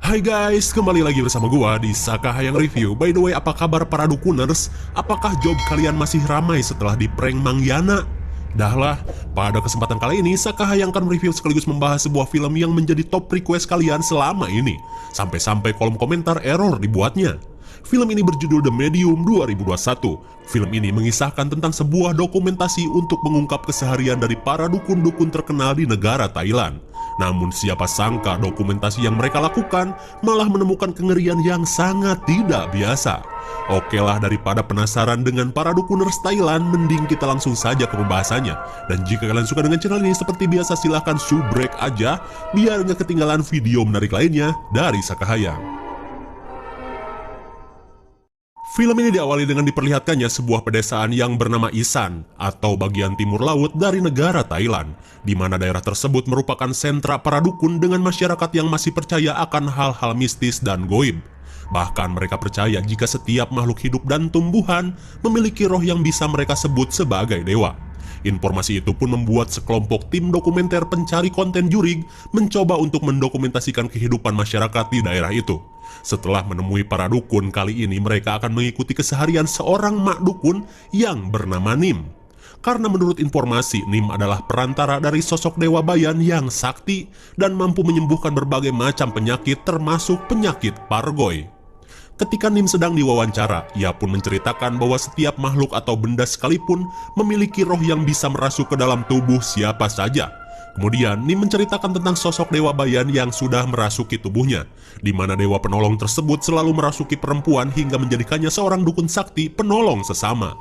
Hai guys, kembali lagi bersama gua di Saka Hayang Review. By the way, apa kabar para dukuners? Apakah job kalian masih ramai setelah di prank Mang Yana? Dahlah, pada kesempatan kali ini Saka Hayang akan review sekaligus membahas sebuah film yang menjadi top request kalian selama ini. Sampai-sampai kolom komentar error dibuatnya. Film ini berjudul The Medium 2021. Film ini mengisahkan tentang sebuah dokumentasi untuk mengungkap keseharian dari para dukun-dukun terkenal di negara Thailand. Namun siapa sangka dokumentasi yang mereka lakukan malah menemukan kengerian yang sangat tidak biasa. Oke lah, daripada penasaran dengan para dukuners Thailand, mending kita langsung saja ke pembahasannya. Dan jika kalian suka dengan channel ini, seperti biasa silahkan subrek aja biar nggak ketinggalan video menarik lainnya dari Saka Hayang. Film ini diawali dengan diperlihatkannya sebuah pedesaan yang bernama Isan atau bagian timur laut dari negara Thailand, di mana daerah tersebut merupakan sentra para dukun dengan masyarakat yang masih percaya akan hal-hal mistis dan goib. Bahkan mereka percaya jika setiap makhluk hidup dan tumbuhan memiliki roh yang bisa mereka sebut sebagai dewa. Informasi itu pun membuat sekelompok tim dokumenter pencari konten jurig mencoba untuk mendokumentasikan kehidupan masyarakat di daerah itu. Setelah menemui para dukun, kali ini mereka akan mengikuti keseharian seorang mak dukun yang bernama Nim. Karena menurut informasi, Nim adalah perantara dari sosok dewa bayan yang sakti dan mampu menyembuhkan berbagai macam penyakit termasuk penyakit pargoy. Ketika Nim sedang diwawancara, ia pun menceritakan bahwa setiap makhluk atau benda sekalipun memiliki roh yang bisa merasuk ke dalam tubuh siapa saja. Kemudian Nim menceritakan tentang sosok dewa bayan yang sudah merasuki tubuhnya, di mana dewa penolong tersebut selalu merasuki perempuan hingga menjadikannya seorang dukun sakti penolong sesama.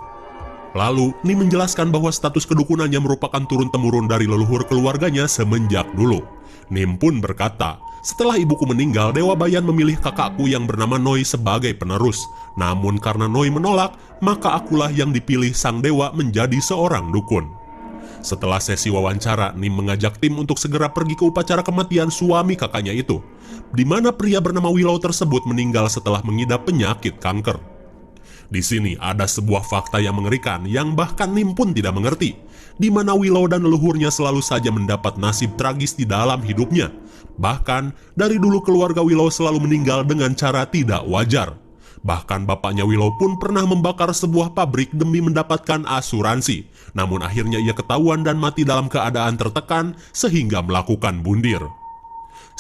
Lalu Nim menjelaskan bahwa status kedukunannya merupakan turun-temurun dari leluhur keluarganya semenjak dulu. Nim pun berkata, "Setelah ibuku meninggal, Dewa Bayan memilih kakakku yang bernama Noi sebagai penerus. Namun karena Noi menolak, maka akulah yang dipilih sang dewa menjadi seorang dukun." Setelah sesi wawancara, Nim mengajak tim untuk segera pergi ke upacara kematian suami kakaknya itu, di mana pria bernama Willow tersebut meninggal setelah mengidap penyakit kanker. Di sini ada sebuah fakta yang mengerikan yang bahkan Nim pun tidak mengerti, di mana Willow dan leluhurnya selalu saja mendapat nasib tragis di dalam hidupnya. Bahkan dari dulu keluarga Willow selalu meninggal dengan cara tidak wajar. Bahkan bapaknya Willow pun pernah membakar sebuah pabrik demi mendapatkan asuransi. Namun akhirnya ia ketahuan dan mati dalam keadaan tertekan sehingga melakukan bundir.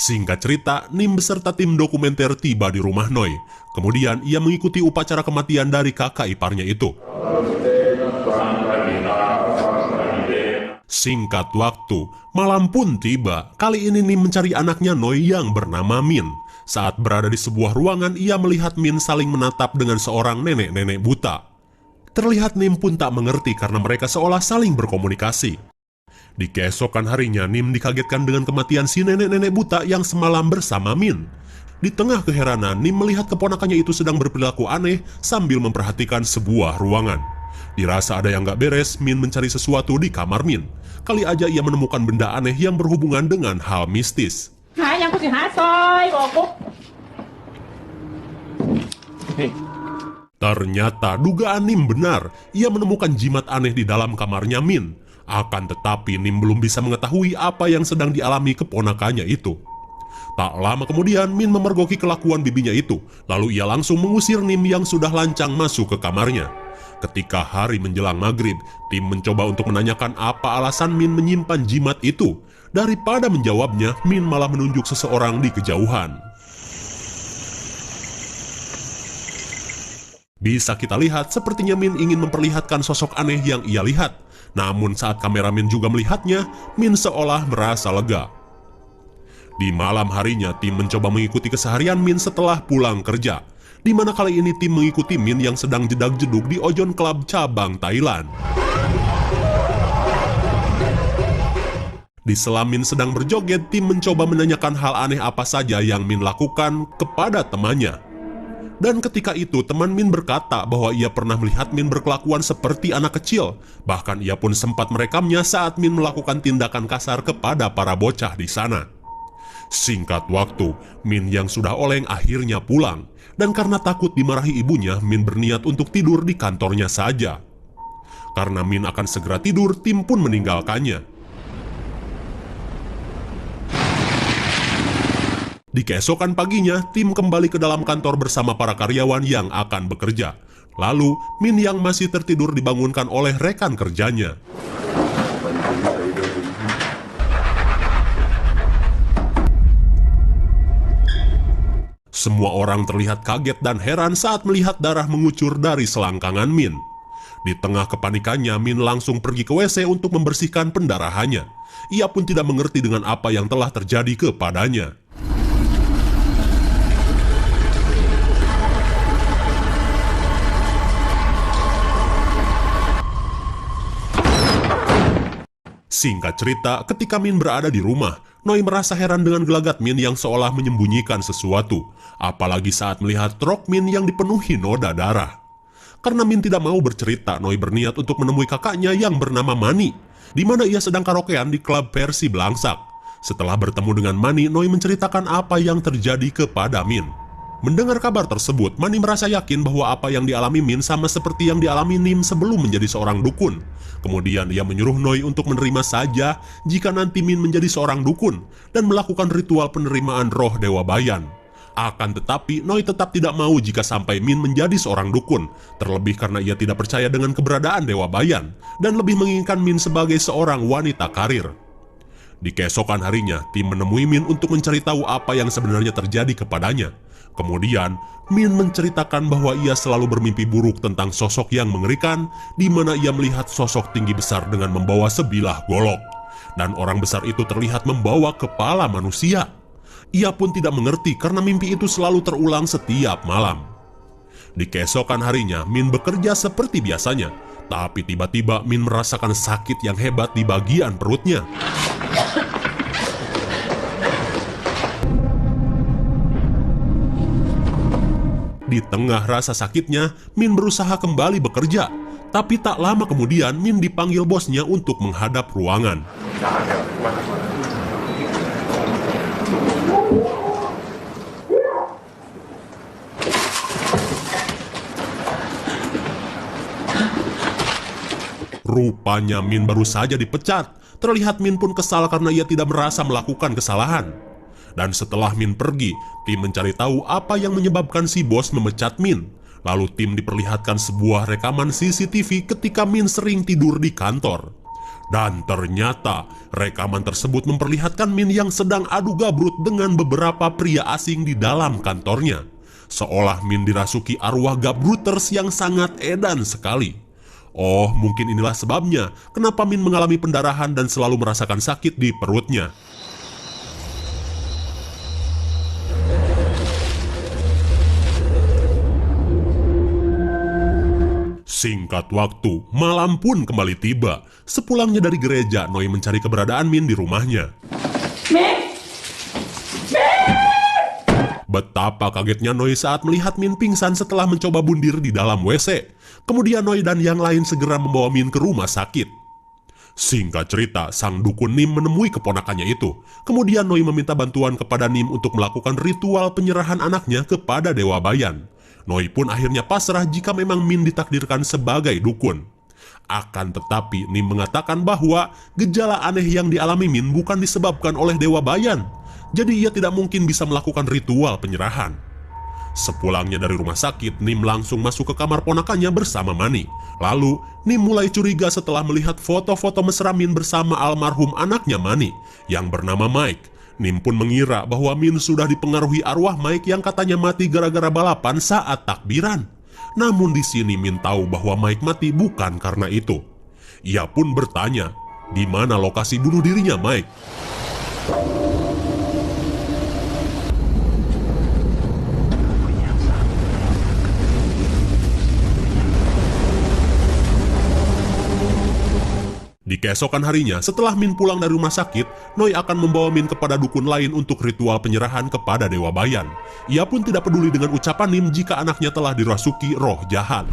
Singkat cerita, Nim beserta tim dokumenter tiba di rumah Noi. Kemudian ia mengikuti upacara kematian dari kakak iparnya itu. Singkat waktu, malam pun tiba. Kali ini Nim mencari anaknya Noi yang bernama Min. Saat berada di sebuah ruangan, ia melihat Min saling menatap dengan seorang nenek-nenek buta. Terlihat Nim pun tak mengerti karena mereka seolah saling berkomunikasi. Di keesokan harinya, Nim dikagetkan dengan kematian si nenek-nenek buta yang semalam bersama Min. Di tengah keheranan, Nim melihat keponakannya itu sedang berperilaku aneh sambil memperhatikan sebuah ruangan. Dirasa ada yang gak beres, Min mencari sesuatu di kamar Min. Kali aja ia menemukan benda aneh yang berhubungan dengan hal mistis. Ternyata dugaan Nim benar, ia menemukan jimat aneh di dalam kamarnya Min. Akan tetapi Nim belum bisa mengetahui apa yang sedang dialami keponakannya itu. Tak lama kemudian Min memergoki kelakuan bibinya itu, lalu ia langsung mengusir Nim yang sudah lancang masuk ke kamarnya. Ketika hari menjelang maghrib, tim mencoba untuk menanyakan apa alasan Min menyimpan jimat itu. Daripada menjawabnya, Min malah menunjuk seseorang di kejauhan. Bisa kita lihat, sepertinya Min ingin memperlihatkan sosok aneh yang ia lihat. Namun saat kameramen juga melihatnya, Min seolah merasa lega. Di malam harinya, tim mencoba mengikuti keseharian Min setelah pulang kerja, di mana kali ini tim mengikuti Min yang sedang jedag-jedug di Ojon Club cabang Thailand. Di sela Min sedang berjoget, tim mencoba menanyakan hal aneh apa saja yang Min lakukan kepada temannya. Dan ketika itu teman Min berkata bahwa ia pernah melihat Min berkelakuan seperti anak kecil. Bahkan ia pun sempat merekamnya saat Min melakukan tindakan kasar kepada para bocah di sana. Singkat waktu, Min yang sudah oleng akhirnya pulang. Dan karena takut dimarahi ibunya, Min berniat untuk tidur di kantornya saja. Karena Min akan segera tidur, tim pun meninggalkannya. Di keesokan paginya, tim kembali ke dalam kantor bersama para karyawan yang akan bekerja. Lalu, Min yang masih tertidur dibangunkan oleh rekan kerjanya. Semua orang terlihat kaget dan heran saat melihat darah mengucur dari selangkangan Min. Di tengah kepanikannya, Min langsung pergi ke WC untuk membersihkan pendarahannya. Ia pun tidak mengerti dengan apa yang telah terjadi kepadanya. Singkat cerita, ketika Min berada di rumah, Noi merasa heran dengan gelagat Min yang seolah menyembunyikan sesuatu. Apalagi saat melihat rok Min yang dipenuhi noda darah. Karena Min tidak mau bercerita, Noi berniat untuk menemui kakaknya yang bernama Mani, di mana ia sedang karaokean di klub versi Belangsak. Setelah bertemu dengan Mani, Noi menceritakan apa yang terjadi kepada Min. Mendengar kabar tersebut, Mani merasa yakin bahwa apa yang dialami Min sama seperti yang dialami Nim sebelum menjadi seorang dukun. Kemudian ia menyuruh Noi untuk menerima saja jika nanti Min menjadi seorang dukun dan melakukan ritual penerimaan roh Dewa Bayan. Akan tetapi, Noi tetap tidak mau jika sampai Min menjadi seorang dukun, terlebih karena ia tidak percaya dengan keberadaan Dewa Bayan dan lebih menginginkan Min sebagai seorang wanita karir. Di keesokan harinya, tim menemui Min untuk mencari tahu apa yang sebenarnya terjadi kepadanya. Kemudian, Min menceritakan bahwa ia selalu bermimpi buruk tentang sosok yang mengerikan, di mana ia melihat sosok tinggi besar dengan membawa sebilah golok. Dan orang besar itu terlihat membawa kepala manusia. Ia pun tidak mengerti karena mimpi itu selalu terulang setiap malam. Di keesokan harinya, Min bekerja seperti biasanya. Tapi tiba-tiba Min merasakan sakit yang hebat di bagian perutnya. Di tengah rasa sakitnya, Min berusaha kembali bekerja. Tapi tak lama kemudian, Min dipanggil bosnya untuk menghadap ruangan. Rupanya Min baru saja dipecat. Terlihat Min pun kesal karena ia tidak merasa melakukan kesalahan. Dan setelah Min pergi, tim mencari tahu apa yang menyebabkan si bos memecat Min. Lalu tim diperlihatkan sebuah rekaman CCTV ketika Min sering tidur di kantor. Dan ternyata rekaman tersebut memperlihatkan Min yang sedang adu gabrut dengan beberapa pria asing di dalam kantornya. Seolah Min dirasuki arwah gabruters yang sangat edan sekali. Oh, mungkin inilah sebabnya kenapa Min mengalami pendarahan dan selalu merasakan sakit di perutnya. Singkat waktu, malam pun kembali tiba. Sepulangnya dari gereja, Noi mencari keberadaan Min di rumahnya. Betapa kagetnya Noi saat melihat Min pingsan setelah mencoba bundir di dalam WC. Kemudian Noi dan yang lain segera membawa Min ke rumah sakit. Singkat cerita, sang dukun Nim menemui keponakannya itu. Kemudian Noi meminta bantuan kepada Nim untuk melakukan ritual penyerahan anaknya kepada Dewa Bayan. Noi pun akhirnya pasrah jika memang Min ditakdirkan sebagai dukun. Akan tetapi, Nim mengatakan bahwa gejala aneh yang dialami Min bukan disebabkan oleh Dewa Bayan. Jadi ia tidak mungkin bisa melakukan ritual penyerahan. Sepulangnya dari rumah sakit, Nim langsung masuk ke kamar ponakannya bersama Mani. Lalu, Nim mulai curiga setelah melihat foto-foto mesra Min bersama almarhum anaknya Mani, yang bernama Mike. Nim pun mengira bahwa Min sudah dipengaruhi arwah Mike yang katanya mati gara-gara balapan saat takbiran. Namun di sini Min tahu bahwa Mike mati bukan karena itu. Ia pun bertanya, di mana lokasi bunuh dirinya Mike? Di keesokan harinya, setelah Min pulang dari rumah sakit, Noi akan membawa Min kepada dukun lain untuk ritual penyerahan kepada Dewa Bayan. Ia pun tidak peduli dengan ucapan Nim jika anaknya telah dirasuki roh jahat.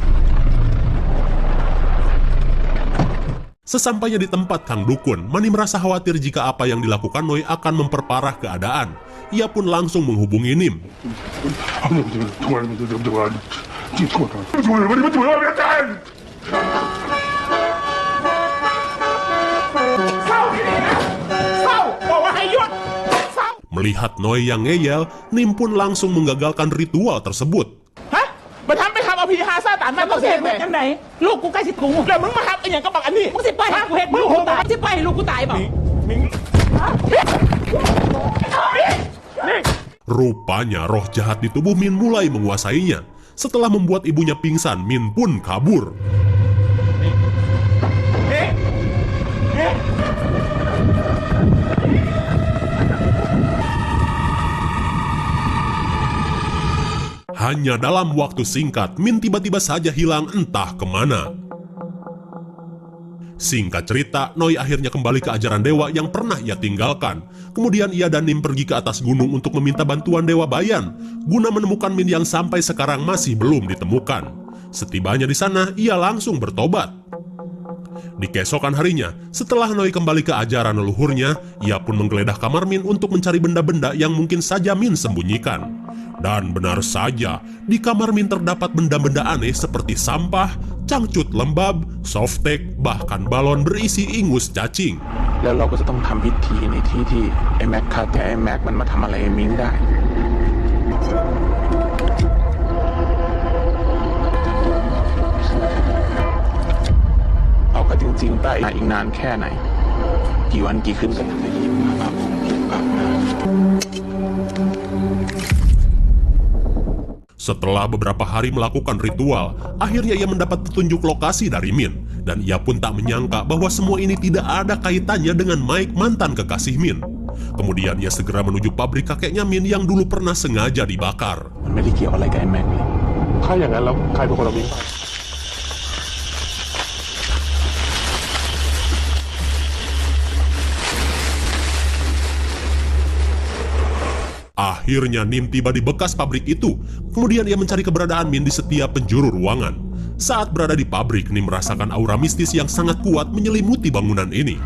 Sesampainya di tempat Kang Dukun, Mani merasa khawatir jika apa yang dilakukan Noi akan memperparah keadaan. Ia pun langsung menghubungi Nim. Melihat Noi yang ngeyel, Nim pun langsung menggagalkan ritual tersebut. มาทำไปทำเอาพีฮาซาตานมา มึ ตัว ง เอ สิ ง เฮ็ดจังไดลูกกูใกล้สิกู แล้วมึงมาทำไอ้อย่างกับบักอันนี้ มึงสิไปให้กูเฮ็ดลูกกูตายสิไปให้ลูกกูตายเปล่า Rupanya roh jahat di tubuh Min mulai menguasainya. Setelah membuat ibunya pingsan, Min pun kabur. Hanya dalam waktu singkat, Min tiba-tiba saja hilang entah kemana. Singkat cerita, Noi akhirnya kembali ke ajaran dewa yang pernah ia tinggalkan. Kemudian ia dan Nim pergi ke atas gunung untuk meminta bantuan Dewa Bayan, guna menemukan Min yang sampai sekarang masih belum ditemukan. Setibanya di sana, ia langsung bertobat. Di keesokan harinya, setelah Noi kembali ke ajaran leluhurnya, ia pun menggeledah kamar Min untuk mencari benda-benda yang mungkin saja Min sembunyikan. Dan benar saja, di kamar Min terdapat benda-benda aneh seperti sampah, cangcut lembab, softtek, bahkan balon berisi ingus cacing. แล้วเราก็จะต้องทำพิธีในที่ที่ไอ้แม็กคาแต่ไอ้แม็กมันมาทำอะไรไอ้มิ้งได้ เอาก็จริงๆไปอีกนานแค่ไหน กี่วันกี่คืนกันทำไมยิบมาครับ Setelah beberapa hari melakukan ritual, akhirnya ia mendapat petunjuk lokasi dari Min. Dan ia pun tak menyangka bahwa semua ini tidak ada kaitannya dengan Mike, mantan kekasih Min. Kemudian ia segera menuju pabrik kakeknya Min yang dulu pernah sengaja dibakar. มันไม่ได้เกี่ยวอะไรกับไอ้แม็กเลย ถ้าอย่างนั้นแล้วใครเป็นคนเอามิ้งไป Akhirnya Nim tiba di bekas pabrik itu. Kemudian ia mencari keberadaan Min di setiap penjuru ruangan. Saat berada di pabrik, Nim merasakan aura mistis yang sangat kuat menyelimuti bangunan ini.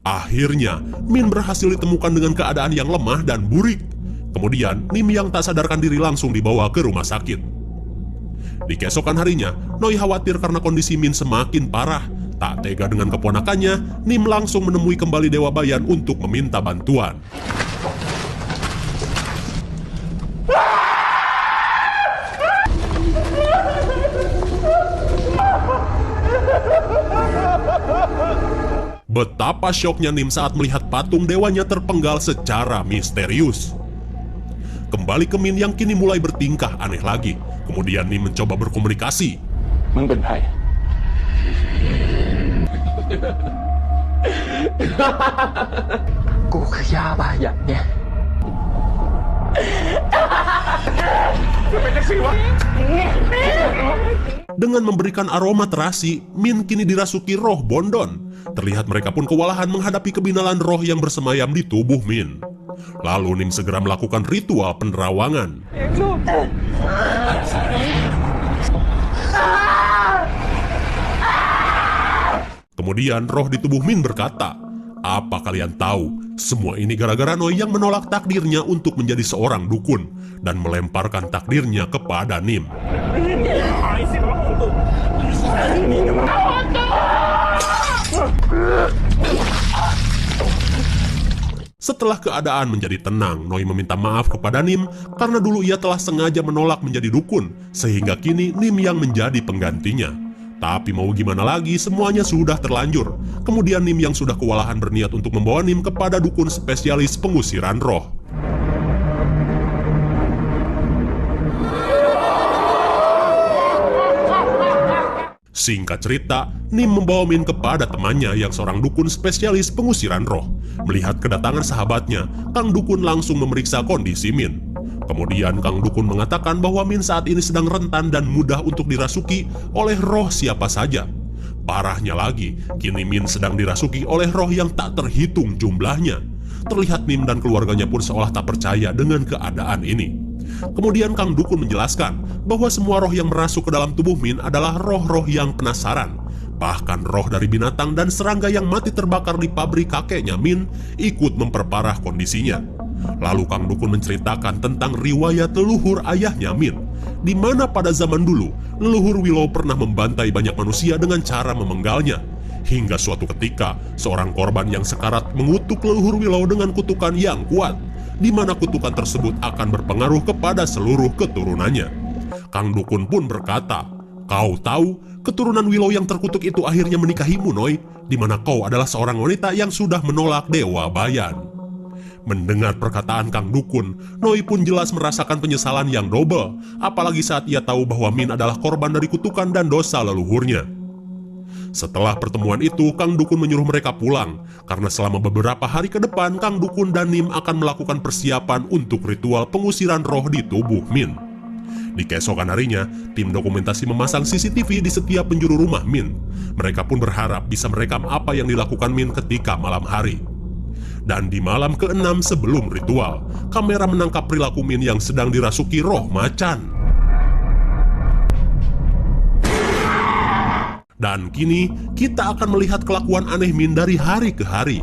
Akhirnya, Min berhasil ditemukan dengan keadaan yang lemah dan burik. Kemudian, Nim yang tak sadarkan diri langsung dibawa ke rumah sakit. Di keesokan harinya, Noi khawatir karena kondisi Min semakin parah. Tak tega dengan keponakannya, Nim langsung menemui kembali Dewa Bayan untuk meminta bantuan. Betapa syoknya Nim saat melihat patung dewanya terpenggal secara misterius. Kembali ke Min yang kini mulai bertingkah aneh lagi. Kemudian Nim mencoba berkomunikasi. มึงเป็นใคร กูคือยาบายันเนี่ย Dengan memberikan aroma terasi, Min kini dirasuki roh Bondon. Terlihat mereka pun kewalahan menghadapi kebinalan roh yang bersemayam di tubuh Min. Lalu Nim segera melakukan ritual penerawangan. Kemudian roh di tubuh Min berkata, "Apa kalian tahu? Semua ini gara-gara Noi yang menolak takdirnya untuk menjadi seorang dukun dan melemparkan takdirnya kepada Nim." Setelah keadaan menjadi tenang, Noi meminta maaf kepada Nim karena dulu ia telah sengaja menolak menjadi dukun, sehingga kini Nim yang menjadi penggantinya. Tapi mau gimana lagi, semuanya sudah terlanjur. Kemudian Nim yang sudah kewalahan berniat untuk membawa Nim kepada dukun spesialis pengusiran roh. Singkat cerita, Nim membawa Min kepada temannya yang seorang dukun spesialis pengusiran roh. Melihat kedatangan sahabatnya, Kang Dukun langsung memeriksa kondisi Min. Kemudian Kang Dukun mengatakan bahwa Min saat ini sedang rentan dan mudah untuk dirasuki oleh roh siapa saja. Parahnya lagi, kini Min sedang dirasuki oleh roh yang tak terhitung jumlahnya. Terlihat Nim dan keluarganya pun seolah tak percaya dengan keadaan ini. Kemudian Kang Dukun menjelaskan bahwa semua roh yang merasuk ke dalam tubuh Min adalah roh-roh yang penasaran. Bahkan roh dari binatang dan serangga yang mati terbakar di pabrik kakeknya Min ikut memperparah kondisinya. Lalu Kang Dukun menceritakan tentang riwayat leluhur ayahnya Min. di mana pada zaman dulu leluhur Willow pernah membantai banyak manusia dengan cara memenggalnya. Hingga suatu ketika, seorang korban yang sekarat mengutuk leluhur Willow dengan kutukan yang kuat, di mana kutukan tersebut akan berpengaruh kepada seluruh keturunannya. Kang Dukun pun berkata, "Kau tahu, keturunan Willow yang terkutuk itu akhirnya menikahimu, Noi, di mana kau adalah seorang wanita yang sudah menolak Dewa Bayan." Mendengar perkataan Kang Dukun, Noi pun jelas merasakan penyesalan yang double, apalagi saat ia tahu bahwa Min adalah korban dari kutukan dan dosa leluhurnya. Setelah pertemuan itu, Kang Dukun menyuruh mereka pulang, karena selama beberapa hari ke depan, Kang Dukun dan Nim akan melakukan persiapan untuk ritual pengusiran roh di tubuh Min. Di keesokan harinya, tim dokumentasi memasang CCTV di setiap penjuru rumah Min. Mereka pun berharap bisa merekam apa yang dilakukan Min ketika malam hari. Dan di malam ke-6 sebelum ritual, kamera menangkap perilaku Min yang sedang dirasuki roh macan. Dan kini, kita akan melihat kelakuan aneh Min dari hari ke hari.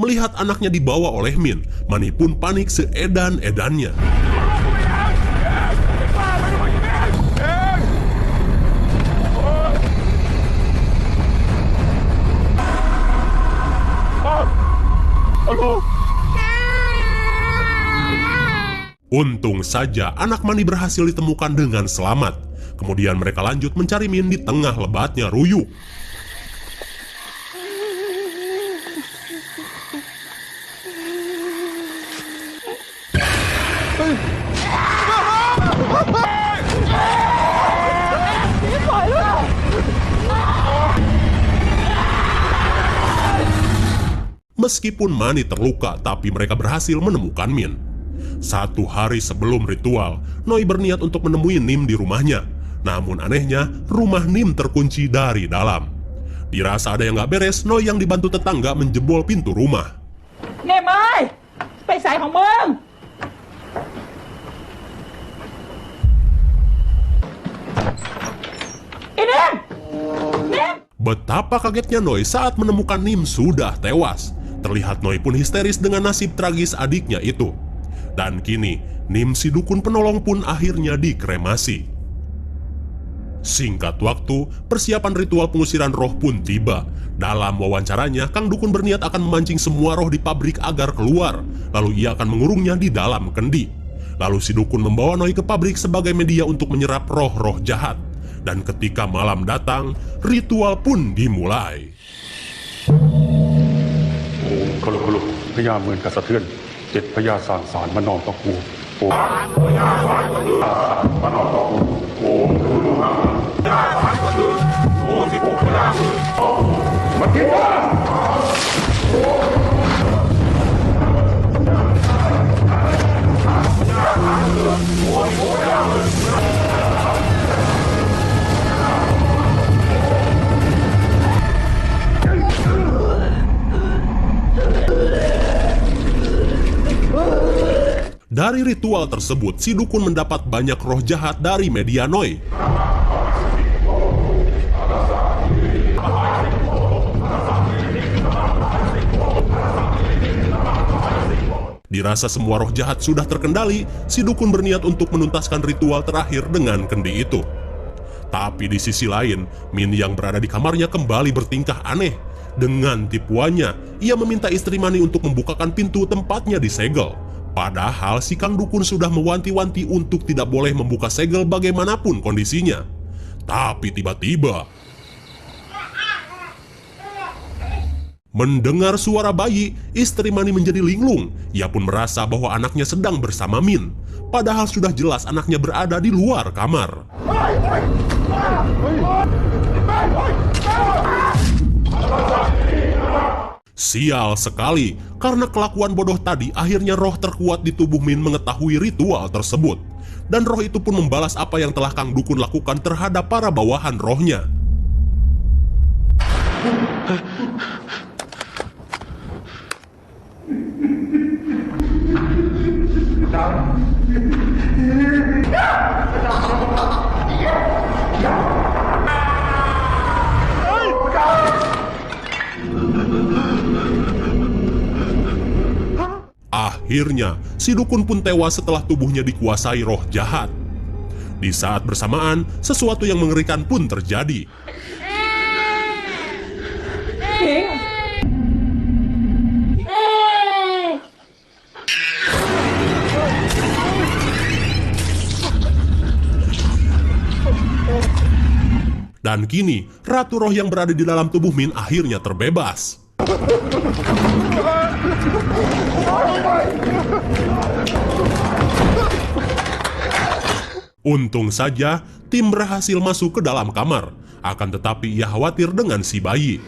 Melihat anaknya dibawa oleh Min, Mani pun panik seedan-edannya. Untung saja anak Mani berhasil ditemukan dengan selamat. Kemudian mereka lanjut mencari Min di tengah lebatnya ruyuk. Meskipun Mani terluka, tapi mereka berhasil menemukan Min. 1 hari sebelum ritual, Noi berniat untuk menemui Nim di rumahnya. Namun anehnya, rumah Nim terkunci dari dalam. Dirasa ada yang gak beres, Noi yang dibantu tetangga menjebol pintu rumah. Nim ơi, ไปใส่ของมึง Nim! Nim! Betapa kagetnya Noi saat menemukan Nim sudah tewas. Terlihat Noi pun histeris dengan nasib tragis adiknya itu. Dan kini, Nim si dukun penolong pun akhirnya dikremasi. Singkat waktu, persiapan ritual pengusiran roh pun tiba. Dalam wawancaranya, Kang Dukun berniat akan memancing semua roh di pabrik agar keluar. Lalu ia akan mengurungnya di dalam kendi. Lalu si dukun membawa Noi ke pabrik sebagai media untuk menyerap roh-roh jahat. Dan ketika malam datang, ritual pun dimulai. กลุกลุกพญาเมืองกระสะเทือน7พญาสางสารมานอนตะกูโอ้พญาสารมานอนตะกูโอ้พญาสารโอ้16พญามากินกัน Dari ritual tersebut, si dukun mendapat banyak roh jahat dari media Noi. Dirasa semua roh jahat sudah terkendali, si dukun berniat untuk menuntaskan ritual terakhir dengan kendi itu. Tapi di sisi lain, Min yang berada di kamarnya kembali bertingkah aneh. Dengan tipuannya, ia meminta istri Mani untuk membukakan pintu tempatnya disegel. Padahal si Kang Dukun sudah mewanti-wanti untuk tidak boleh membuka segel bagaimanapun kondisinya. Tapi tiba-tiba, mendengar suara bayi, istri Mani menjadi linglung. Ia pun merasa bahwa anaknya sedang bersama Min. Padahal sudah jelas anaknya berada di luar kamar. Sial sekali, karena kelakuan bodoh tadi akhirnya roh terkuat di tubuh Min mengetahui ritual tersebut. Dan roh itu pun membalas apa yang telah Kang Dukun lakukan terhadap para bawahan rohnya. Akhirnya, si dukun pun tewas setelah tubuhnya dikuasai roh jahat. Di saat bersamaan, sesuatu yang mengerikan pun terjadi. Dan kini, ratu roh yang berada di dalam tubuh Min akhirnya terbebas. Untung saja, tim berhasil masuk ke dalam kamar. Akan tetapi ia khawatir dengan si bayi.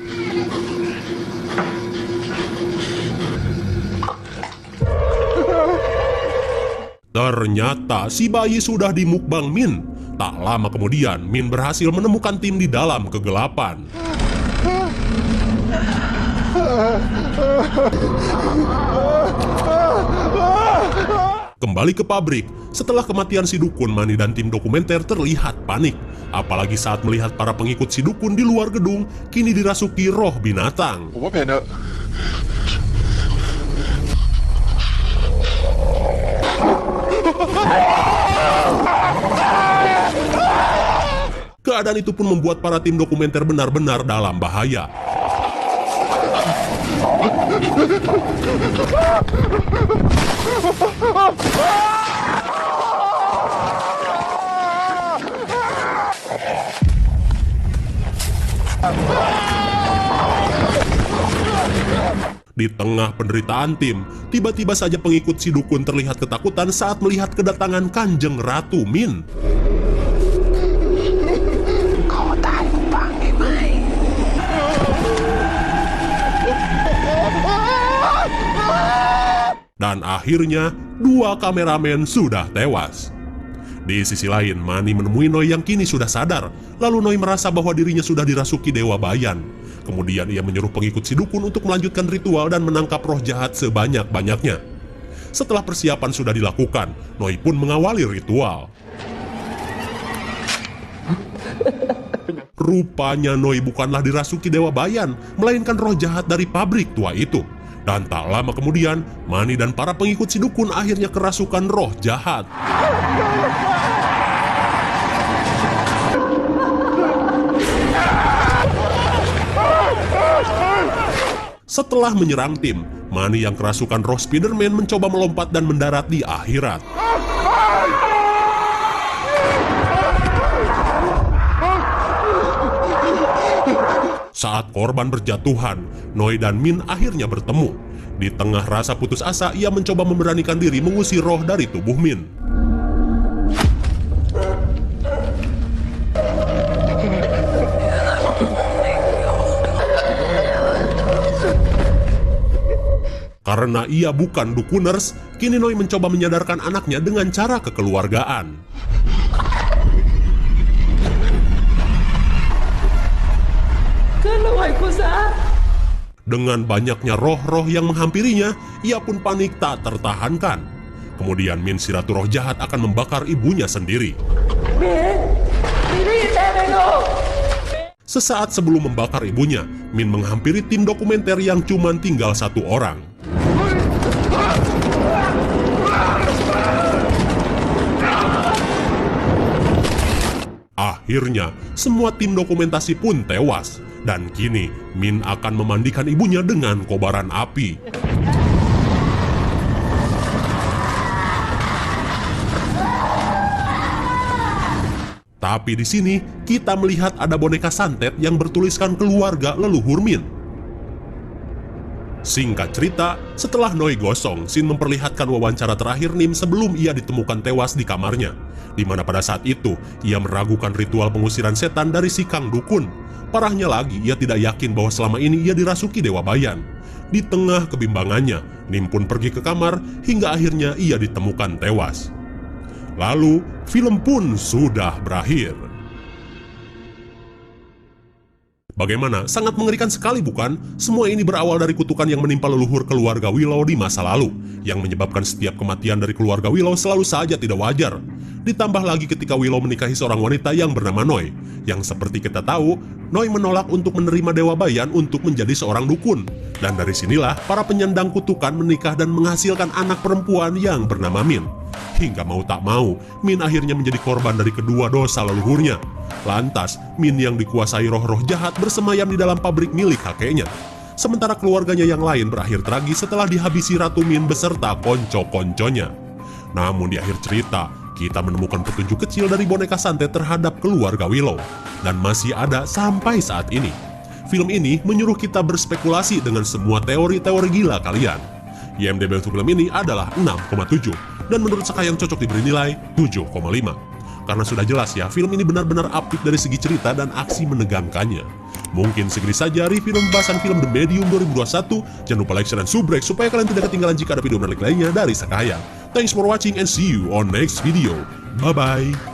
Ternyata si bayi sudah dimukbang Min. Tak lama kemudian, Min berhasil menemukan tim di dalam kegelapan. Kembali ke pabrik, setelah kematian si dukun, Mani dan tim dokumenter terlihat panik. Apalagi saat melihat para pengikut si dukun di luar gedung, kini dirasuki roh binatang. Keadaan itu pun membuat para tim dokumenter benar-benar dalam bahaya. Di tengah penderitaan tim, tiba-tiba saja pengikut si dukun terlihat ketakutan saat melihat kedatangan Kanjeng Ratu Min. Dan akhirnya, dua kameramen sudah tewas. Di sisi lain, Mani menemui Noi yang kini sudah sadar. Lalu Noi merasa bahwa dirinya sudah dirasuki Dewa Bayan. Kemudian ia menyuruh pengikut si dukun untuk melanjutkan ritual dan menangkap roh jahat sebanyak-banyaknya. Setelah persiapan sudah dilakukan, Noi pun mengawali ritual. Rupanya Noi bukanlah dirasuki Dewa Bayan, melainkan roh jahat dari pabrik tua itu. Dan tak lama kemudian, Mani dan para pengikut si dukun akhirnya kerasukan roh jahat. Setelah menyerang tim, Mani yang kerasukan roh Spider-Man mencoba melompat dan mendarat di akhirat. Saat korban berjatuhan, Noi dan Min akhirnya bertemu. Di tengah rasa putus asa, ia mencoba memberanikan diri mengusir roh dari tubuh Min. Karena ia bukan dukuners, kini Noi mencoba menyadarkan anaknya dengan cara kekeluargaan. Dengan banyaknya roh-roh yang menghampirinya, ia pun panik tak tertahankan. Kemudian Min, si ratu roh jahat, akan membakar ibunya sendiri. Sesaat sebelum membakar ibunya, Min menghampiri tim dokumenter yang cuma tinggal satu orang. Akhirnya, semua tim dokumentasi pun tewas. Dan kini, Min akan memandikan ibunya dengan kobaran api. Tapi di sini, kita melihat ada boneka santet yang bertuliskan keluarga leluhur Min. Singkat cerita, setelah Noi gosong, Shin memperlihatkan wawancara terakhir Nim sebelum ia ditemukan tewas di kamarnya. Di mana pada saat itu, ia meragukan ritual pengusiran setan dari si Kang Dukun. Parahnya lagi, ia tidak yakin bahwa selama ini ia dirasuki Dewa Bayan. Di tengah kebimbangannya, Nim pun pergi ke kamar hingga akhirnya ia ditemukan tewas. Lalu, film pun sudah berakhir. Bagaimana? Sangat mengerikan sekali bukan? Semua ini berawal dari kutukan yang menimpa leluhur keluarga Willow di masa lalu, yang menyebabkan setiap kematian dari keluarga Willow selalu saja tidak wajar. Ditambah lagi ketika Willow menikahi seorang wanita yang bernama Noi, yang seperti kita tahu, Noi menolak untuk menerima Dewa Bayan untuk menjadi seorang dukun. Dan dari sinilah para penyandang kutukan menikah dan menghasilkan anak perempuan yang bernama Min. Hingga mau tak mau, Min akhirnya menjadi korban dari kedua dosa leluhurnya. Lantas, Min yang dikuasai roh-roh jahat bersemayam di dalam pabrik milik kakeknya. Sementara keluarganya yang lain berakhir tragis setelah dihabisi Ratu Min beserta konco-konconya. Namun di akhir cerita, kita menemukan petunjuk kecil dari boneka santet terhadap keluarga Willow. Dan masih ada sampai saat ini. Film ini menyuruh kita berspekulasi dengan semua teori-teori gila kalian. IMDb untuk film ini adalah 6,7 dan menurut saya yang cocok diberi nilai 7,5. Karena sudah jelas ya, film ini benar-benar apik dari segi cerita dan aksi menegangkannya. Mungkin segini saja review dan pembahasan film The Medium 2021. Jangan lupa like, share, dan subscribe supaya kalian tidak ketinggalan jika ada video menarik lainnya dari Sakaya. Thanks for watching and see you on next video. Bye-bye.